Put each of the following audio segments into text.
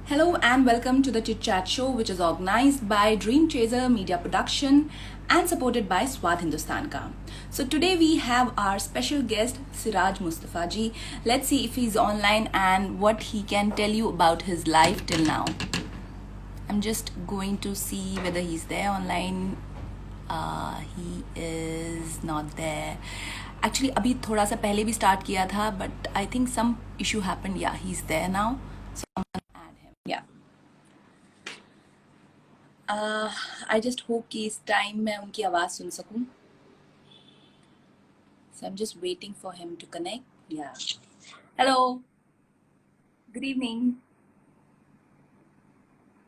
Hello and welcome to the Chit Chat Show, which is organized by Dream Chaser Media Production and supported by Swad Hindustan Ka. So today we have our special guest Siraj Mustafa ji. Let's see if he's online and what he can tell you about his life till now. I'm just going to see whether he's there online. He is not there. Actually, अभी थोड़ा सा पहले भी start किया था, but I think some issue happened. Yeah, he's there now. So I'm gonna add him. Yeah. I just hope कि इस time मैं उनकी आवाज़ सुन सकूं. So I'm just waiting for him to connect. Yeah. Hello. Good evening.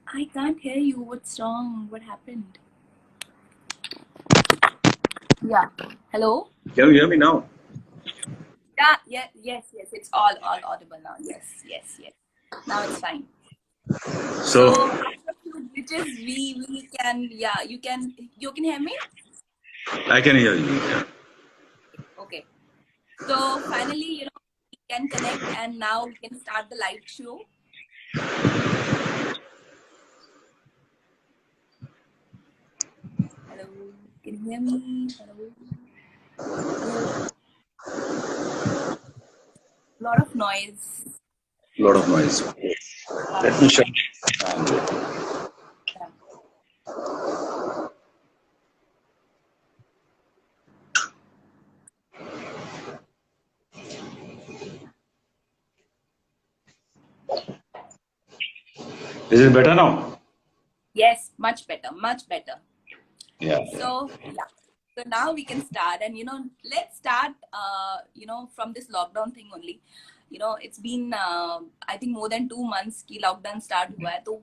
I can't hear you. What's wrong? What happened? Yeah. Hello. Can you hear me now? Yeah. Yes. It's all audible now. Yes. Now it's fine. So after few glitches, we can. Yeah. You can hear me. I can hear you. Yeah. Okay. So finally, we can connect, and now we can start the live show. Hello. Can you hear me? Hello. Lot of noise. Lot of noise. Let me shut it down. Yeah. Is it better now? Yes, much better. Yeah. So now we can start, and let's start from this lockdown thing only. It's been I think more than 2 months की lockdown start हुआ है. तो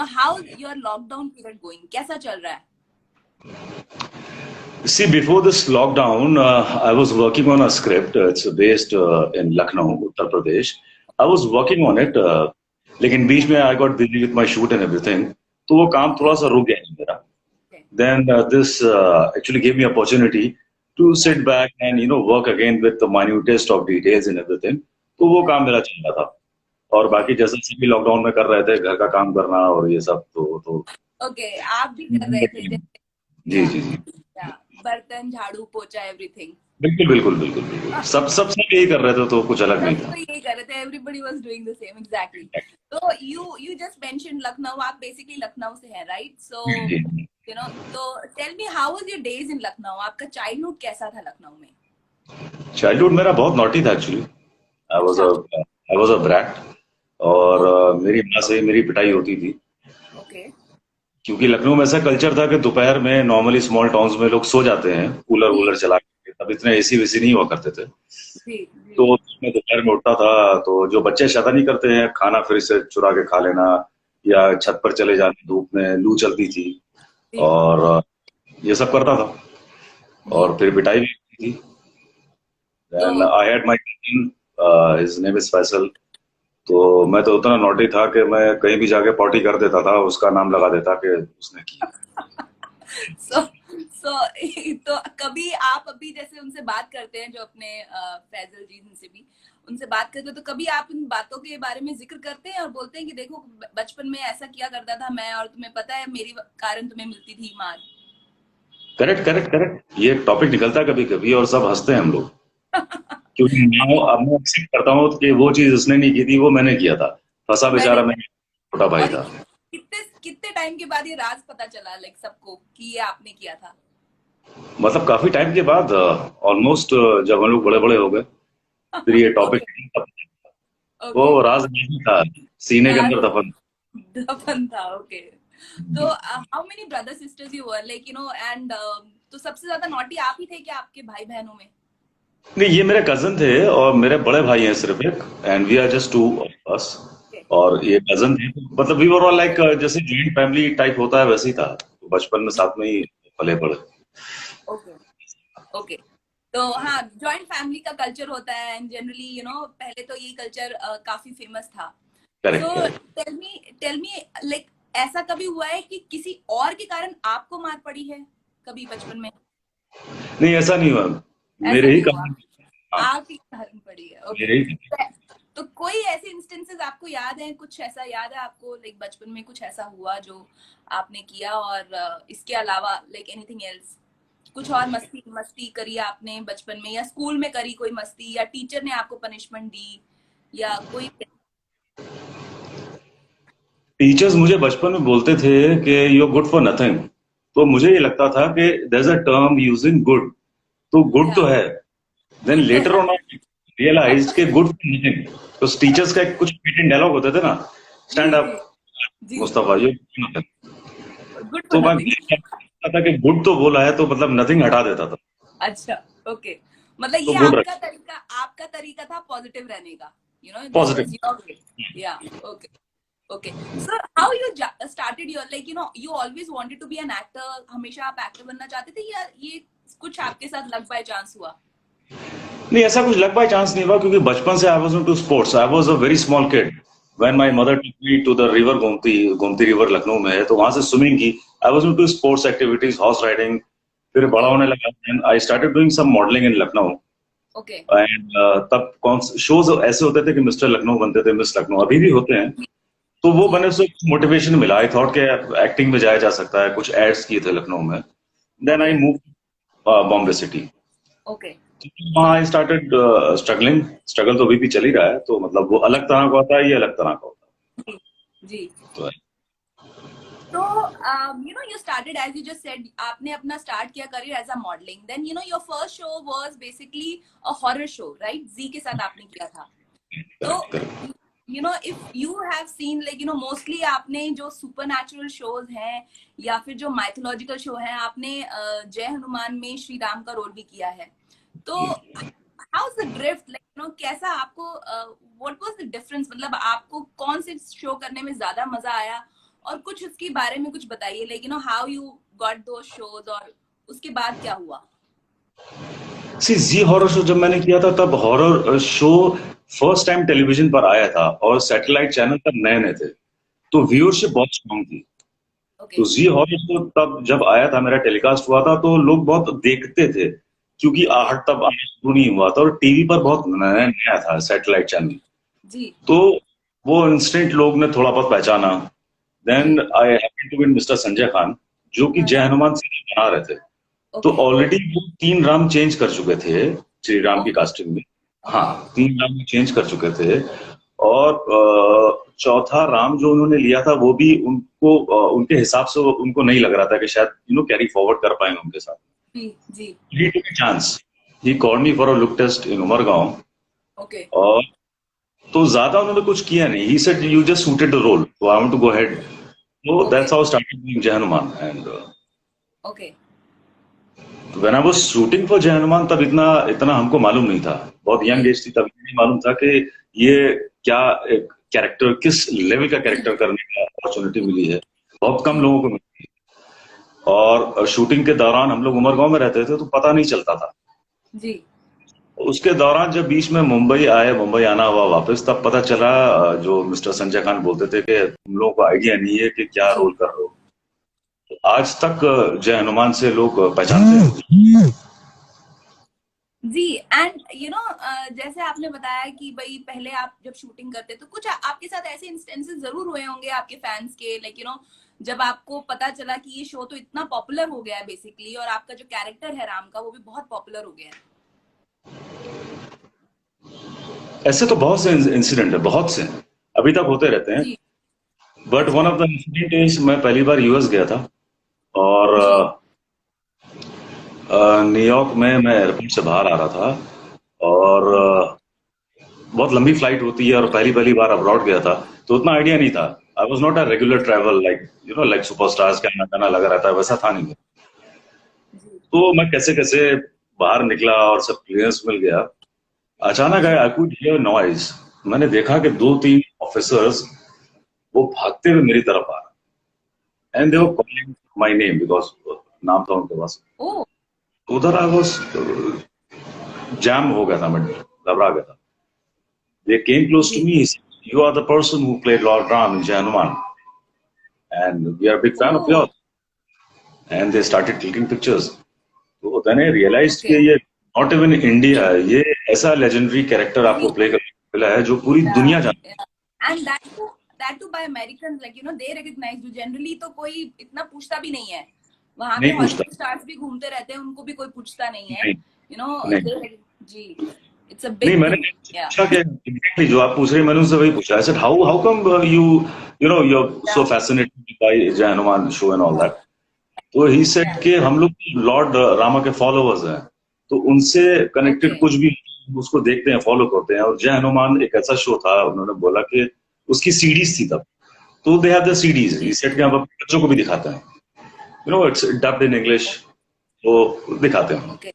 how's your lockdown period going? कैसा चल रहा है? See, before this lockdown, I was working on a script. It's based in Lucknow, Uttar Pradesh. I was working on it, लेकिन बीच में I got busy with my shoot and everything. तो वो काम थोड़ा सा रुक गया मेरा. Then this actually gave me opportunity to sit back and work again with the minutest of details and everything. तो वो काम मेरा चल रहा था. और बाकी जैसे सभी लॉकडाउन में कर रहे थे, घर का काम करना और ये सब तो ओके, आप भी कर रहे थे जी. बर्तन, झाड़ू, पोछा, एवरीथिंग. बिल्कुल. सब यही कर रहे थे, तो कुछ अलग नहीं था. यही कर रहे थे. Everybody was doing the same, exactly. So you just mentioned Lucknow. आप basically लखनऊ से हैं, right? So तो tell me how was your days in Lucknow? आपका childhood कैसा था लखनऊ में? चाइल्डहुड मेरा बहुत नॉटी था actually. I was a brat. और मेरी माँ से मेरी पिटाई होती थी. ओके. क्योंकि लखनऊ में ऐसा कल्चर था कि दोपहर में नॉर्मली स्मॉल टाउन्स में लोग सो जाते हैं कूलर चला के. तब इतने एसी वेसी नहीं हुआ करते थे. तो मैं दोपहर में उठता था, तो जो बच्चे शैतानी करते हैं, खाना फिर से चुरा के खा लेना या छत पर चले जाना, धूप में लू चलती थी और ये सब करता था. और फिर पिटाई भी थी. Then I had my cousin, his name is Faisal. तो मैं तो उतना नॉटी था कि मैं कहीं भी जाके पॉटी कर देता था, उसका नाम लगा देता कि उसने किया. तो कभी आप अभी जैसे उनसे बात करते हैं, जो अपने फैजल जी उनसे भी उनसे बात करते हैं, तो कभी आप इन बातों के बारे में जिक्र करते हैं और बोलते हैं कि देखो बचपन में ऐसा किया करता था मैं, और तुम्हें पता है मेरी कारण तुम्हें मिलती थी मार. करेक्ट. ये टॉपिक निकलता है कभी कभी और सब हंसते हैं हम लोग. क्योंकि अब मैं एक्सेप्ट करता हूँ कि वो चीज उसने नहीं की थी, वो मैंने किया था. फंसा बेचारा मैं, छोटा भाई था. कितने टाइम के बाद ये राज पता चला लाइक सबको कि ये आपने किया था? मतलब काफी टाइम के बाद, ऑलमोस्ट जब हम लोग बड़े हो गए, फिर ये टॉपिक वो राज नहीं था, सीने के अंदर दफन था. ओके. तो how many brother sisters you were, like and तो सबसे ज्यादा नॉटी आप ही थे क्या आपके भाई बहनों में? नहीं, ये मेरे कजन थे और मेरे बड़े भाई हैं सिर्फ एक, and we are just 2 of us. और ये कजन थे, मतलब वी वर ऑल लाइक जैसे जॉइंट फैमिली टाइप होता है वैसे ही था. बचपन में साथ में ही पले बड़े. ओके. तो हाँ, जॉइंट फैमिली का कल्चर होता है एंड जनरली पहले तो ये कल्चर काफी फेमस था. तो टेल मी लाइक ऐसा कभी हुआ है कि किसी और के कारण आपको मार पड़ी है कभी बचपन में? नहीं, ऐसा नहीं हुआ. मेरे ही कारण आप ही कारण पड़ी है. ओके. तो कोई ऐसे इंस्टेंसेस आपको याद है, कुछ ऐसा याद है आपको, लाइक बचपन में कुछ ऐसा हुआ जो आपने किया, और इसके अलावा लाइक एनीथिंग एल्स, कुछ और मस्ती मस्ती करी आपने बचपन में, या स्कूल में करी कोई मस्ती, या टीचर ने आपको पनिशमेंट दी, या कोई? टीचर्स मुझे बचपन में बोलते थे कि you are good for nothing, तो मुझे ये लगता था कि there is a term using good, तो गुड तो या है। देन गुड तो लेटर है। ऑन आई रियलाइज्ड कि गुड फॉर नथिंग। तो टीचर्स का कुछ डायलॉग होते थे ना, स्टैंड जी अप जी जी। Mustafa, you nothing. Good for तो मैं नथिंग। था कि गुड तो बोला है, तो मतलब नथिंग हटा देता था, अच्छा, ओके। मतलब तो ये गुड रख आपका तरीका था पॉजिटिव रहने का, you know, this was positive. Your way. Yeah, okay okay. So how you started your, like you know, you always wanted to be an actor, हमेशा आप एक्टर बनना चाहते थे, या ये कुछ आपके साथ लक बाय चांस हुआ? नहीं, ऐसा कुछ लक बाय चांस नहीं हुआ, क्योंकि बचपन से I was into sports. I was a very small kid when my okay mother took me to the river Gomti. Gomti river Lucknow में है, तो वहां से स्विमिंग की। I was into sports activities, horse riding. फिर बड़ा ओके होने लगा, and I started doing some modelling in Lucknow. Okay. And तब कौन शोज ऐसे होते थे कि मिस्टर लखनऊ बनते थे, मिस लखनऊ अभी भी होते हैं। तो वो जी। बने से मोटिवेशन मिला। आई थॉट के एक्टिंग में जाया जा सकता है। कुछ एड्स किए थे लखनऊ में। Then I okay move Bombay city. Okay. वहाँ आई स्टार्टेड स्ट्रगलिंग। स्ट्रगल तो अभी भी चल ही रहा है, तो मतलब वो अलग तरह का होता है, ये अलग तरह का होता जी जी। है। तो तो you know, you started as you just said, आपने अपना स्टार्ट किया career as a modelling, then you know your first show was basically a horror show, right? जी के साथ आपने किया था। तो correct correct. You know, if you have seen, like you know, mostly आपने जो सुपर नेचुरल शोज हैं या फिर जो माइथोलॉजिकल शो है, आपने जय हनुमान में श्री राम का रोल भी किया है। तो how is the drift, like you no, कैसा आपको, व्हाट वाज द डिफरेंस, मतलब आपको कौन से शो करने में ज्यादा मजा आया, और कुछ उसके बारे में कुछ बताइए, like you no, how you got those shows, और उसके बाद क्या हुआ? सी जी हॉरर शो जब मैंने किया था, तब horror show first time television पर आया था, और सैटेलाइट चैनल तब नए नए थे, तो जी। व्यूअरशिप बहुत स्ट्रांग थी। ओके तो जी हॉरर शो तब जब आया था, मेरा टेलीकास्ट हुआ था, तो लोग बहुत देखते थे, क्योंकि ओके। आहट तब आना शुरू नहीं हुआ था, और टीवी पर बहुत नया नया था सैटेलाइट चैनल। जी तो वो इंस्टेंट लोग ने थोड़ा बहुत पहचाना। जी। Then I happened to win mister Sanjay Khan, जो कि हाँ जय हाँ। हनुमान सीरीज बना रहे थे। तो ओके। ऑलरेडी वो 3 राम चेंज कर चुके थे श्री राम की ओके कास्टिंग में। हाँ, ओके। 3 राम चेंज कर चुके थे। और चौथा राम जो उन्होंने लिया था, वो भी उनको उनके हिसाब से उनको नहीं लग रहा था कि शायद कैरी फॉरवर्ड कर पाएंगे उनके साथ। जी जी। He took a chance. He called me for a look test in Umargaon. Okay और तो ज्यादा उन्होंने कुछ किया नहीं। He said you just suited the role, so I want to go ahead. So okay that's how I started doing Jai Hanuman. And okay. when I was shooting for Jai Hanuman, तब इतना इतना हमको मालूम नहीं था। बहुत young age थी, तब नहीं मालूम था कि ये क्या एक कैरेक्टर, किस लेवल का कैरेक्टर करने का अपॉर्चुनिटी मिली है। बहुत कम जी लोगों को मिली। और शूटिंग के दौरान हम लोग उमरगांव में रहते थे, तो पता नहीं चलता था। जी। उसके दौरान जब बीच में मुंबई आए, मुंबई आना हुआ वापस, तब पता चला जो मिस्टर संजय खान बोलते थे कि तुम लोगों को आइडिया नहीं है कि क्या जी रोल कर रहे हो। तो आज तक जय हनुमान से लोग पहचानते हैं। जी। एंड यू नो, जैसे आपने बताया कि भाई पहले आप जब शूटिंग करते तो कुछ आपके साथ ऐसे इंस्टेंसेस जरूर हुए होंगे आपके फैंस के, लाइक यू नो, जब आपको पता चला कि ये शो तो इतना पॉपुलर हो गया है बेसिकली, और आपका जो कैरेक्टर है राम का वो भी बहुत पॉपुलर हो गया है। ऐसे तो बहुत से इंसिडेंट है, बहुत से अभी तक होते रहते हैं। जी। बट वन अच्छा। ऑफ द इंसिडेंट इज, मैं पहली बार यूएस गया था, और जी न्यूयॉर्क में मैं एयरपोर्ट से बाहर आ रहा था। और बहुत लंबी फ्लाइट होती है, और पहली पहली बार अब्रॉड गया था, तो उतना आइडिया नहीं था। I was not a regular travel, like like superstars का आना जाना लगा रहता है, वैसा था नहीं। जी तो मैं कैसे कैसे बाहर निकला, और सब क्लियरेंस मिल गया। अचानक जी। I could hear noise. मैंने देखा कि 2-3 ऑफिसर्स वो भागते हुए मेरी तरफ आ रहे, एंड दे वर जी। कॉलिंग माय नेम, बिकॉज नाम था उनके पास। ओ। तो उधर आई वॉज जैम हो गया था, मैं घबरा गया था। दे केम क्लोज टू जी। Me, you are the person who played Lord Ram in Jai Hanuman, and we are big fan of ओ। Your. And they started clicking pictures. तो मैंने रियलाइज ओके। कि ये नॉट इवन इंडिया, ये ऐसा लेजेंडरी कैरेक्टर मूवी। आपको play कर। मिला है जो पूरी दुनिया जानती है। And that too by American, like they recognise, जो जनरली तो कोई इतना पूछता भी नहीं है। वहां पे नहीं पूछता। हॉलीवुड स्टार्स भी घूमते रहते हैं, उनको भी कोई पूछता नहीं है। नहीं, जी, इट्स अ नहीं बिग मैंने थिंग। या पूछा कि एग्जैक्टली जो आप पूछ रहे हैं, मैंने उनसे वही पूछा। I said how come you you know you are so fascinated by Jai Hanuman show and all that. तो ही सेड कि हम लोग लॉर्ड रामा के फॉलोअर्स हैं, तो उनसे ओके। कनेक्टेड कुछ भी उसको देखते हैं, फॉलो करते हैं। और जय हनुमान एक ऐसा शो था, उन्होंने बोला कि उसकी सीडीज थी तब, तो they have the CDs. He said कि हम अपने बच्चों को भी दिखाते हैं, इट्स डब्ड इन इंग्लिश, तो दिखाते हैं। ओके।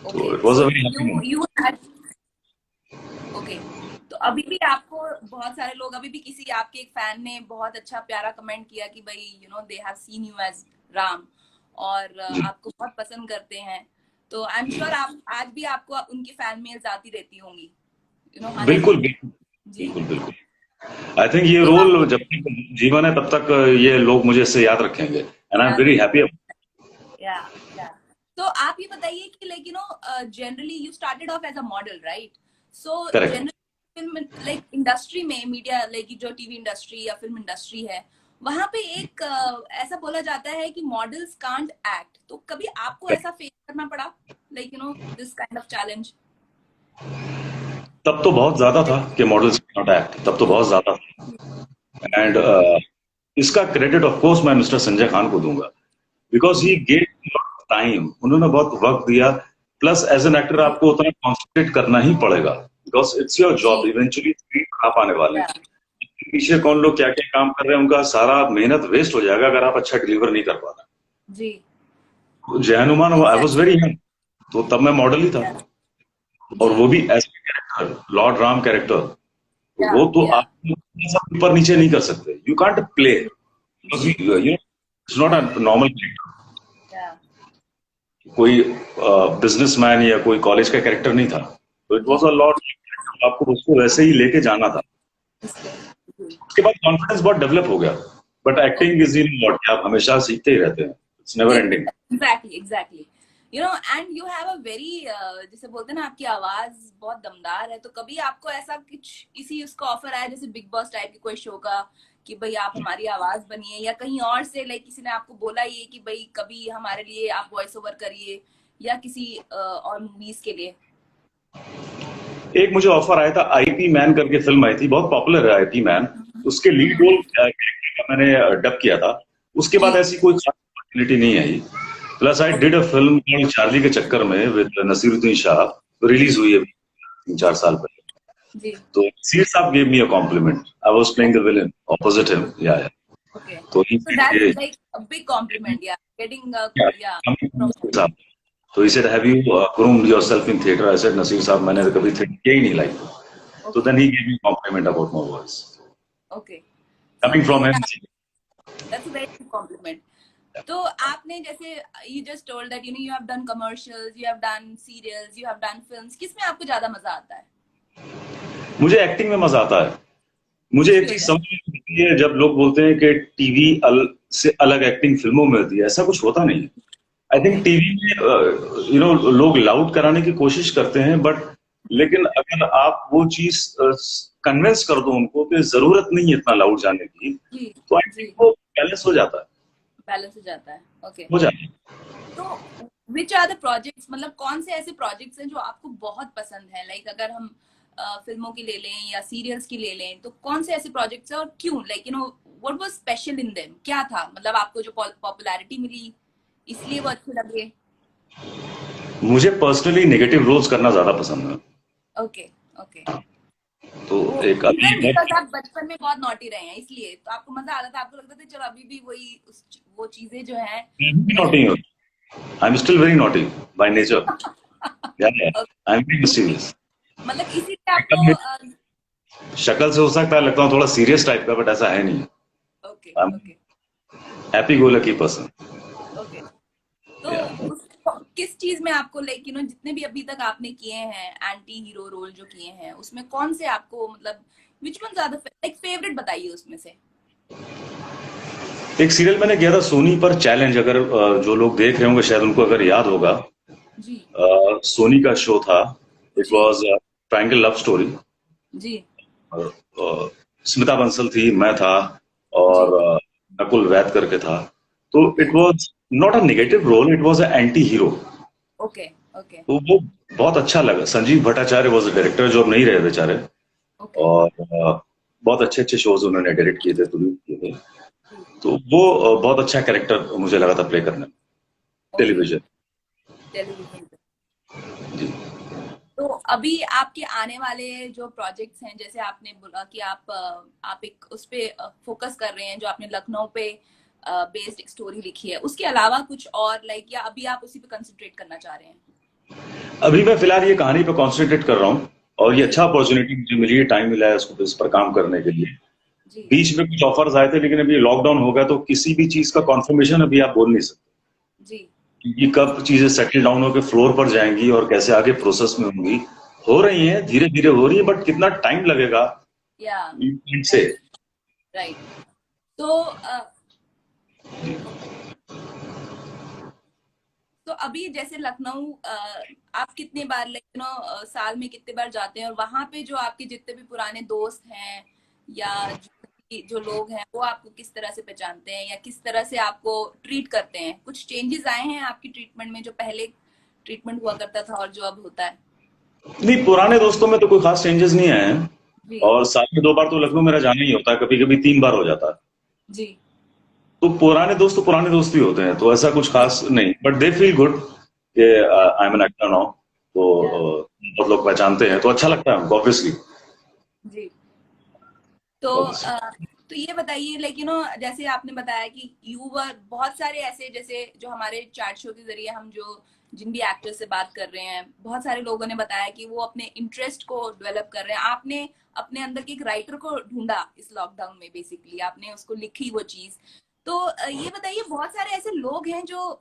तो okay, it was so a very happy you moment. You okay. तो अभी भी आपको बहुत सारे लोग, अभी भी किसी आपके एक फैन ने बहुत अच्छा प्यारा कमेंट किया कि भाई they have seen you as Ram, और जी आपको बहुत पसंद करते हैं। तो आई एम श्योर आप आज भी आपको उनकी फैन मेल्स आती रहती होंगी, आना बिल्कुल चाहिए। बिल्कुल जी। बिल्कुल बिल्कुल। आई थिंक ये तो रोल आप जब तक जीवन है तब तक ये लोग मुझे इससे याद रखेंगे, एंड आई एम याद वेरी रखें। हैप्पी। या या तो आप ये बताइए कि like generally you started off as a model, right? So correct. Generally film like industry में, मीडिया लाइक जो टीवी इंडस्ट्री या फिल्म इंडस्ट्री है, वहां पे एक ऐसा बोला जाता है कि मॉडल्स कांट एक्ट। तो कभी आपको ऐसा फेस करना पड़ा, like this kind of challenge? तब तो बहुत ज्यादा था कि मॉडल्स नॉट एक्ट, तब तो बहुत ज्यादा था। जी। एंड इसका क्रेडिट ऑफ कोर्स मैं मिस्टर संजय खान को दूंगा, बिकॉज ही जी। गेव टाइम, उन्होंने बहुत वक्त दिया। प्लस एज एन एक्टर जी। आपको उतना कॉन्सेंट्रेट करना ही पड़ेगा, बिकॉज इट्स योर जॉब, जी। इवेंचुअली आप आने वाले या हैं। पीछे कौन लोग क्या क्या काम कर रहे हैं, उनका सारा मेहनत वेस्ट हो जाएगा अगर आप अच्छा डिलीवर नहीं कर पा रहे। जी। तो जय Hanuman, I was exactly. Very young, तो तब मैं मॉडल ही था, या और जी। वो भी as character, lord Ram character. तो या वो तो या आप सब ऊपर नीचे नहीं कर सकते, यू कांट प्ले, जी। जी। It's not a normal character. या कोई बिजनेसमैन या कोई कॉलेज का कैरेक्टर नहीं था, तो इट वाज जी। A lord. आपको उसको वैसे ही लेके जाना था। इसलिए जी। उसके बाद कॉन्फिडेंस बहुत डेवलप हो गया। But acting is in what, आप हमेशा सीखते ही रहते हैं, it's never ending. Exactly exactly. And you have a very, जैसे बोलते हैं ना, आपकी आवाज बहुत दमदार है। तो कभी आपको ऐसा कुछ किसी उसका ऑफर आया, जैसे बिग बॉस टाइप के कोई शो का, कि भाई आप हमारी आवाज बनिए, या कहीं और से लाइक किसी ने आपको बोला ये कि भाई कभी हमारे लिए आप वॉइस ओवर करिए, या किसी और मूवीज के लिए? एक मुझे ऑफर आया था, आईपी मैन करके फिल्म आई थी, बहुत पॉपुलर है आईपी मैन। उसके लीड रोल कैरेक्टर का मैंने डब किया था। उसके बाद जी। ऐसी कोई खास अपॉर्चुनिटी नहीं आई। Plus I okay. Did a film Charlie के चक्कर में विद नसीरुद्दीन शाह, रिलीज हुई है अभी 3-4 साल पहले। जी। तो सीर साहब gave me a compliment. I was playing the villain opposite him. Yeah, yeah. Okay, तो he so said, that's hey, like a big compliment, yeah, getting a, yeah, yeah, coming from from Nasir साहब। तो he said, have you groomed yourself in theatre? I said, Naseer साहब मैंने तो कभी theatre किया ही नहीं life में। तो okay. then he gave me a compliment about my voice. Okay, so Coming from him, yeah, that's a very good compliment. तो आपने जैसे you just told that you have done commercials, you have done serials, you have done films, किसमें आपको ज्यादा मजा आता है? मुझे एक्टिंग में मजा आता है। मुझे एक किसमें? चीज समझ में आती है जब लोग बोलते हैं कि टीवी से अलग एक्टिंग फिल्मों में होती है, ऐसा कुछ होता नहीं है। I think Okay. टीवी में लोग लाउड कराने की कोशिश करते हैं, बट लेकिन अगर आप वो चीज कन्विंस कर दो उनको कि जरूरत नहीं है इतना लाउड जाने की, जी। तो आई जी। थिंक वो बैलेंस हो जाता है। बैलेंस हो जाता है। ओके। हो जाता है। तो विच आर द प्रोजेक्ट्स, मतलब कौन से ऐसे प्रोजेक्ट्स हैं जो आपको बहुत पसंद है? लाइक अगर हम फिल्मों की ले लें या सीरियल्स की ले लें, तो कौन से ऐसे प्रोजेक्ट्स हैं और क्यों? Like what was special in them? क्या था, मतलब आपको जो पॉपुलैरिटी मिली इसलिए वो अच्छे लगे? मुझे पर्सनली नेगेटिव रोल्स करना ज्यादा पसंद है। ओके। ओके। तो वो एक अभी रीजन बिकॉज आप बचपन में बहुत नॉटी रहे हैं, इसलिए तो आपको मजा आता था, आपको लगता था चलो अभी भी वही वो चीजें जो हैं वही। नॉटी हूँ, I am still very naughty by nature. I am very mysterious. मतलब इसीलिए आपको शक्ल से हो सकता है लगता हूँ थोड़ा सीरियस टाइप का, बट ऐसा है नहीं। Okay. I am okay. Happy go lucky person. Okay. तो उस किस चीज में आपको लाइक जितने भी अभी तक आपने किए हैं एंटी हीरो रोल जो किए हैं, उसमें कौन से आपको, मतलब विच वन ज्यादा लाइक फेवरेट बताइए उसमें से? एक सीरियल मैंने किया था सोनी पर, चैलेंज, अगर जो लोग देख रहे होंगे शायद उनको अगर याद होगा। जी। सोनी का शो था। इट जी। Was triangle love story. जी स्मिता बंसल थी, मैं था, जी। और नकुल वैद करके था। तो okay it was not a negative role, it was an anti hero. Okay okay तो वो बहुत अच्छा लगा। Sanjeev Bhattacharya was the director, जो अब नहीं रहे बेचारे। ओके। और बहुत अच्छे अच्छे शोज उन्होंने डायरेक्ट किए थे, प्रोड्यूस किए थे। जी। तो वो बहुत अच्छा कैरेक्टर मुझे लगा था प्ले करने में, ओके। टेलीविजन। टेलीविजन पे। जी। तो अभी आपके आने वाले जो प्रोजेक्ट्स हैं, जैसे आपने बोला कि आप एक उस पे फोकस कर रहे हैं, जो आपने लखनऊ पे बेस्ड एक स्टोरी लिखी है, उसके अलावा कुछ और लाइक, या अभी आप उसी पे कंसंट्रेट करना चाह रहे हैं? अभी मैं फिलहाल ये कहानी पे कॉन्सेंट्रेट कर रहा हूँ, और ये जी अच्छा अपॉर्चुनिटी मुझे मिली है, टाइम मिला है इसको इस पर काम करने के लिए। जी बीच में कुछ ऑफर्स आए थे, लेकिन अभी लॉकडाउन हो गया, तो किसी भी चीज का कॉन्फर्मेशन अभी आप बोल नहीं सकते जी। कि कब चीजें सेटल डाउन होकर फ्लोर पर जाएंगी और कैसे आगे प्रोसेस में होंगी। हो रही हैं, धीरे धीरे हो रही है, बट कितना टाइम लगेगा या से। Right right. तो तो अभी जैसे लखनऊ आप कितने बार लाइक साल में कितने बार जाते हैं, और वहां पे जो आपके जितने भी पुराने दोस्त हैं या जो लोग हैं, वो आपको किस तरह से पहचानते हैं या किस तरह से आपको ट्रीट करते हैं? कुछ चेंजेस आए हैं आपकी ट्रीटमेंट में, जो पहले ट्रीटमेंट हुआ करता था और जो अब होता है? नहीं, पुराने दोस्तों में तो कोई खास चेंजेस नहीं आए हैं। जी और साल में 2 बार तो लखनऊ मेरा जाना ही होता है, कभी कभी 3 बार हो जाता है। जी तो पुराने दोस्त ही होते हैं, तो ऐसा कुछ जी। खास नहीं, बट दे फील गुड कि I am an actor now. तो या बहुत लोग पहचानते हैं, तो अच्छा लगता है हमको, ऑब्वियसली। जी। तो तो ये बताइए लाइक जैसे आपने बताया कि यूवर बहुत सारे ऐसे, जैसे जो हमारे चैट शो के जरिए हम जो जिन भी एक्टर्स से बात कर रहे हैं, बहुत सारे लोगों ने बताया कि वो अपने इंटरेस्ट को डेवलप कर रहे हैं। आपने अपने अंदर के एक राइटर को ढूंढा इस लॉकडाउन में, बेसिकली आपने उसको लिखी वो चीज। तो ये बताइए, बहुत सारे ऐसे लोग हैं जो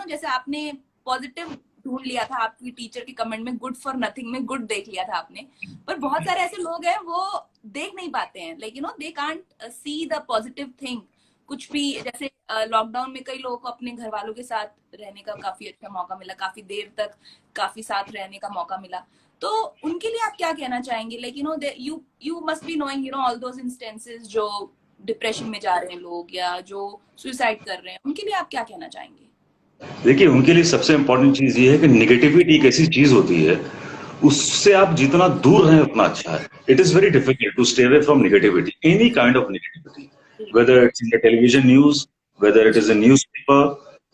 जैसे आपने पॉजिटिव ढूंढ लिया था, आपकी टीचर के कमेंट में गुड फॉर नथिंग में गुड देख लिया था आपने, पर बहुत सारे ऐसे लोग हैं वो देख नहीं पाते हैं, like they can't see the positive thing कुछ भी। जैसे लॉकडाउन में कई लोगों को अपने घर वालों के साथ रहने का काफी अच्छा मौका मिला, काफी देर तक काफी साथ रहने का मौका मिला। तो उनके लिए आप क्या कहना चाहेंगे? Like you you must be knowing all those instances जो डिप्रेशन में जा रहे हैं लोग या जो सुसाइड कर रहे हैं, उनके लिए आप क्या कहना चाहेंगे? देखिए, उनके लिए सबसे इम्पोर्टेंट चीज ये है कि निगेटिविटी एक ऐसी चीज होती है, उससे आप जितना दूर रहें उतना अच्छा है। It is very difficult to stay away from negativity, any kind of negativity, जी whether it's in the television news, whether it जी इज a newspaper,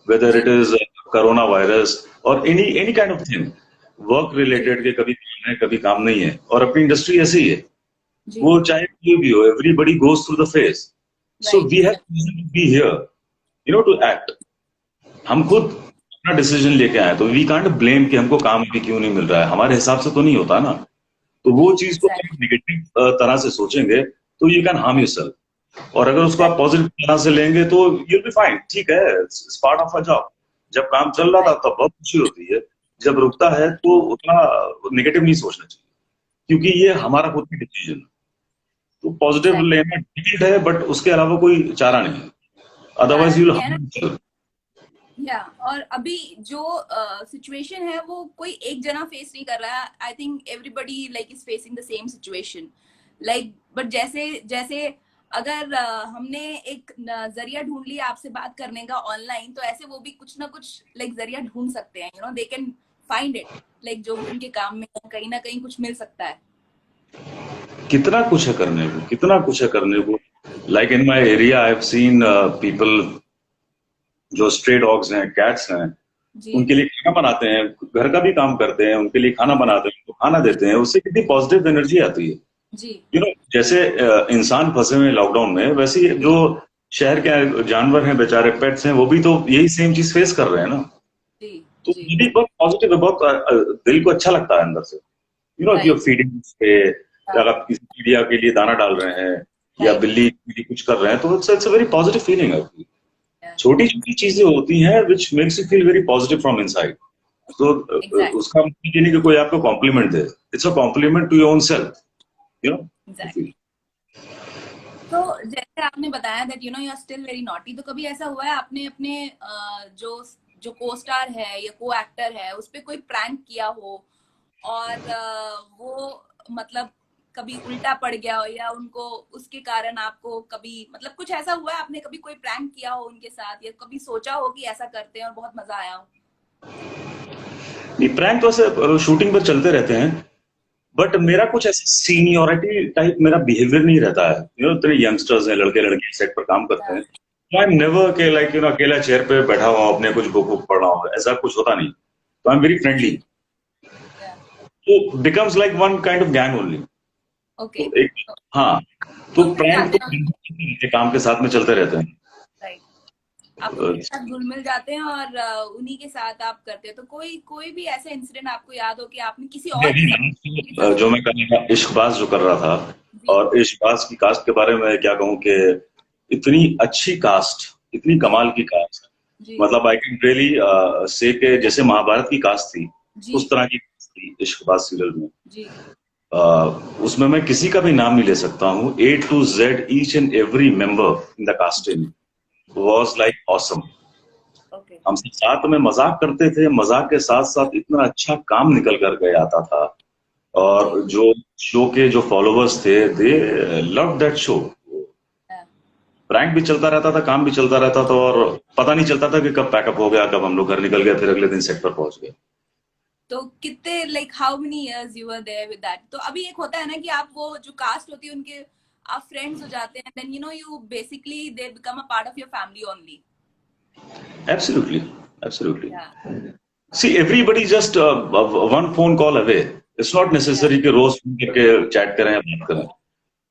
whether जी it is कोरोना वायरस, और any kind of thing work जी related के, कभी काम है कभी काम नहीं है। और अपनी इंडस्ट्री ऐसी ही है, जी। वो चाहे कोई भी हो, everybody goes through the phase. So right we have to be here, to act. हम खुद जी। अपना डिसीजन लेके आए, तो वी कांट ब्लेम कि हमको काम अभी क्यों नहीं मिल रहा है, हमारे हिसाब से तो नहीं होता ना। तो जी वो चीज को एग्जैक्टली नेगेटिव तरह से सोचेंगे तो you can harm right yourself. और अगर उसको आप एग्जैक्टली पॉजिटिव तरह से लेंगे तो यूल बी फाइन, ठीक है, it's part of a job. जब काम चल रहा था राइट तब बहुत खुशी होती है, जब रुकता है तो उतना नेगेटिव नहीं सोचना चाहिए, क्योंकि ये हमारा खुद की डिसीजन है। तो पॉजिटिव एग्जैक्टली। लेना डिफिकल्ट है, बट उसके अलावा कोई चारा नहीं है, चारा अदरवाइज यू विल नहीं है ना। Harm yourself. या और अभी जो सिचुएशन है वो कोई एक जना फेस नहीं कर रहा है, I think everybody like is facing the same situation, like but जैसे जैसे अगर हमने एक जरिया ढूंढ लिया आपसे बात करने का ऑनलाइन, तो ऐसे वो भी कुछ ना कुछ लाइक जरिया ढूंढ सकते हैं, they can find it, like जो भी उनके काम में कहीं ना कहीं कुछ मिल सकता है। कितना कुछ है करने को, कितना कुछ है करने को। Like in my area I have seen people जो स्ट्रे डॉग्स हैं, कैट्स हैं, जी उनके लिए खाना बनाते हैं, घर का भी काम करते हैं, उनके लिए खाना बनाते हैं, उनको खाना देते हैं, उससे कितनी पॉजिटिव एनर्जी आती है। जी जैसे इंसान फंसे हुए लॉकडाउन में, वैसे ही जी जो शहर के जानवर हैं बेचारे, पेट्स हैं, वो भी तो यही सेम चीज फेस कर रहे हैं ना। जी तो जी। ये भी बहुत पॉजिटिव है, बहुत दिल को अच्छा लगता है अंदर से। कि you're राइट feeding पे, अगर आप किसी चिड़िया के लिए दाना डाल रहे हैं या राइट। बिल्ली के लिए कुछ कर रहे हैं, तो it's a very positive feeling है। छोटी छोटी चीजें होती हैं which makes you feel very positive from inside. तो एग्जैक्टली उसका मतलब ये नहीं कि कोई आपको कॉम्प्लीमेंट दे, it's a compliment to your own self, you know. Exactly. तो जैसे आपने बताया that you are still very naughty, तो कभी ऐसा हुआ है आपने अपने जो जो को स्टार है या को एक्टर है उस पे कोई प्रैंक किया हो, और वो मतलब कभी उल्टा पड़ गया हो, या उनको उसके कारण आपको कभी मतलब कुछ ऐसा हुआ है, आपने कभी कोई प्रैंक किया हो उनके साथ, या कभी सोचा हो कि ऐसा करते हैं और बहुत मजा आया हो? नहीं, प्रैंक तो ऐसे शूटिंग पर चलते रहते हैं, बट मेरा कुछ ऐसा सीनियोरिटी टाइप मेरा बिहेवियर नहीं रहता है। इतने यंगस्टर्स हैं, लड़के लड़के सेट पर काम करते हैं, तो आई एम नेवर के लाइक अकेला चेयर पे बैठा हुआ अपने कुछ बुक बुक पढ़ रहा हूँ, ऐसा कुछ होता नहीं। तो आई एम वेरी फ्रेंडली। तो becomes like one kind of gang only. Okay. तो एक, हाँ, तो घुल मिल प्रैंक जाते तो हैं। काम के साथ में चलते रहते हैं। राइट। आप उनके साथ घुल मिल जाते हैं और उन्हीं के साथ आप करते हैं। तो कोई कोई भी ऐसा इंसिडेंट आपको याद हो कि आपने किसी और के साथ के साथ जो मैं कर रहा था, इश्कबाज जो कर रहा था, जी और इश्कबाज की कास्ट के बारे में क्या कहूँ कि इतनी अच्छी कास्ट, इतनी जी कमाल की कास्ट, जी मतलब आई कैन रियली से के जैसे महाभारत की कास्ट थी, जी उस तरह की कास्ट थी इश्कबाज सीरियल में। जी। उसमें मैं किसी का भी नाम नहीं ले सकता हूँ। A to Z each and every member in the casting was like awesome. Okay. हम सब साथ में मजाक करते थे, मजाक के साथ साथ इतना अच्छा काम निकल कर के आता था। जी। और जो शो के जो फॉलोअर्स थे, दे लव दैट शो। प्रैंक भी चलता रहता था, काम भी चलता रहता था, और पता नहीं चलता था कि कब पैकअप हो गया, कब हम लोग घर निकल गए, फिर अगले दिन सेट पर पहुंच गए। तो कितने like how many years you were there with that? तो अभी एक होता है ना कि आप वो जो कास्ट होती है उनके आप फ्रेंड्स हो जाते हैं, then you basically they become a part of your family only. Absolutely, absolutely. Yeah see, everybody just one phone call away. It's not yeah necessary कि रोज फोन करके चैट करें या बात करें।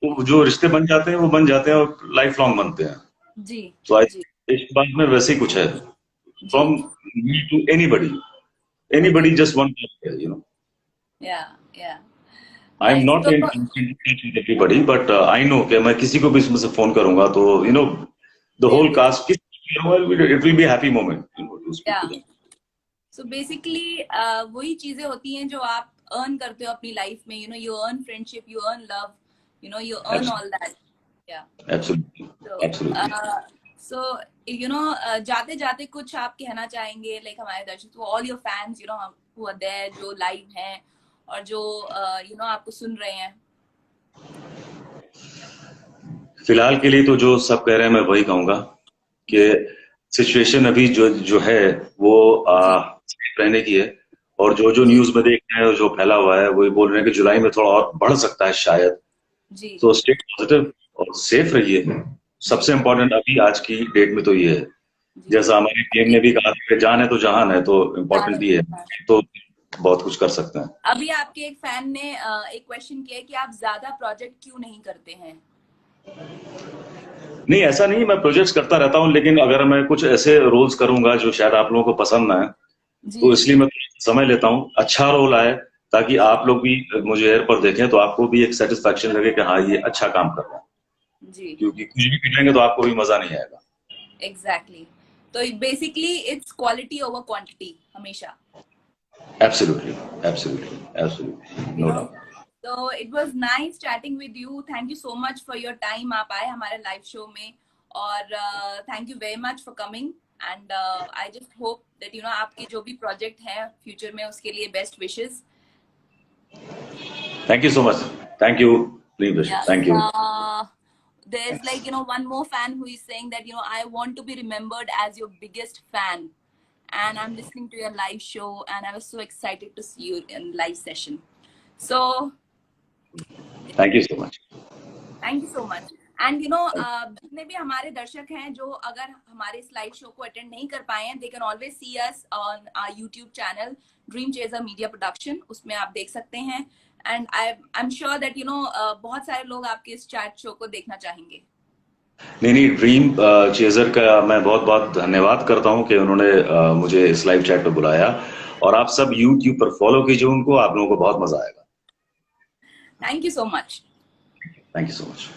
तो जो रिश्ते बन जाते हैं वो बन जाते हैं और लाइफ लॉन्ग बनते हैं। जी तो आई, जी इस बात में वैसे ही कुछ है, जी। From me to anybody, okay. Anybody just one call, yeah yeah I am nice. Not too in touch with everybody, but I know कि मैं किसी को भी इसमें से फोन करूंगा तो the they whole will cast, it will be happy moment to speak या टू देम। सो बेसिकली वही चीजें होती हैं जो आप अर्न करते हो अपनी लाइफ में, you earn friendship, you earn love, you earn all that. या एब्सोल्युटली, तो एब्सोल्युटली। सो जाते जाते कुछ आप कहना चाहेंगे लाइक हमारे दर्शक, all your fans who are there, जो लाइव हैं और जो आपको सुन रहे हैं? फिलहाल के लिए तो जो सब कह रहे हैं मैं वही कहूंगा कि जी सिचुएशन अभी जो जो है वो जी safe रहने की है। और जो जो जी न्यूज में देख रहे हैं और जो फैला हुआ है वही बोल रहे हैं कि जुलाई में थोड़ा और बढ़ सकता है शायद। जी तो स्टे पॉजिटिव और सेफ रहिए। जी सबसे इम्पोर्टेंट अभी आज की डेट में तो ये है। जी। जैसा हमारे पीएम ने भी कहा था कि जान है तो जहान है, तो इम्पोर्टेंट ये है, तो बहुत कुछ कर सकते हैं। अभी आपके एक फैन ने एक क्वेश्चन किया है कि आप ज्यादा प्रोजेक्ट क्यों नहीं करते हैं? नहीं, ऐसा नहीं, मैं प्रोजेक्ट्स करता रहता हूँ, लेकिन अगर मैं कुछ ऐसे रोल्स करूंगा जो शायद आप लोगों को पसंद ना है, जी तो इसलिए मैं समय लेता हूँ, अच्छा रोल आए, ताकि आप लोग भी मुझे एयर पर देखें तो आपको भी एक सेटिस्फेक्शन लगे कि हाँ ये अच्छा काम कर रहा है। जी। क्योंकि कुछ भी करेंगे तो आपको भी मजा नहीं आएगा। एग्जैक्टली। तो basically it's quality over quantity हमेशा। Absolutely, absolutely, absolutely, you know no doubt. तो it was nice chatting with you, thank you so much for your time, आप आए हमारे लाइव शो में, और thank you very much for coming. And I just hope that आपके जो भी project है फ्यूचर में उसके लिए best wishes. Thank you so much. Thank you, Yeah. Thank you. There's like, one more fan who is saying that, I want to be remembered as your biggest fan. And I'm listening to your live show and I was so excited to see you in live session. So thank you so much. Thank you so much. And जितने भी हमारे दर्शक हैं जो अगर हमारे इस live show को अटेंड नहीं कर पाए हैं, they can always see us on our YouTube channel dream chaser media production, उसमें आप देख सकते हैं। And I am sure that बहुत सारे लोग आपके इस चैट शो को देखना चाहेंगे। नहीं नहीं, ड्रीम चेजर का मैं बहुत बहुत धन्यवाद करता हूं कि उन्होंने मुझे इस लाइव चैट पे बुलाया। और आप सब यूट्यूब पर फॉलो कीजिए उनको, आप लोगों को बहुत मजा आएगा। Thank you so much. Thank you so much.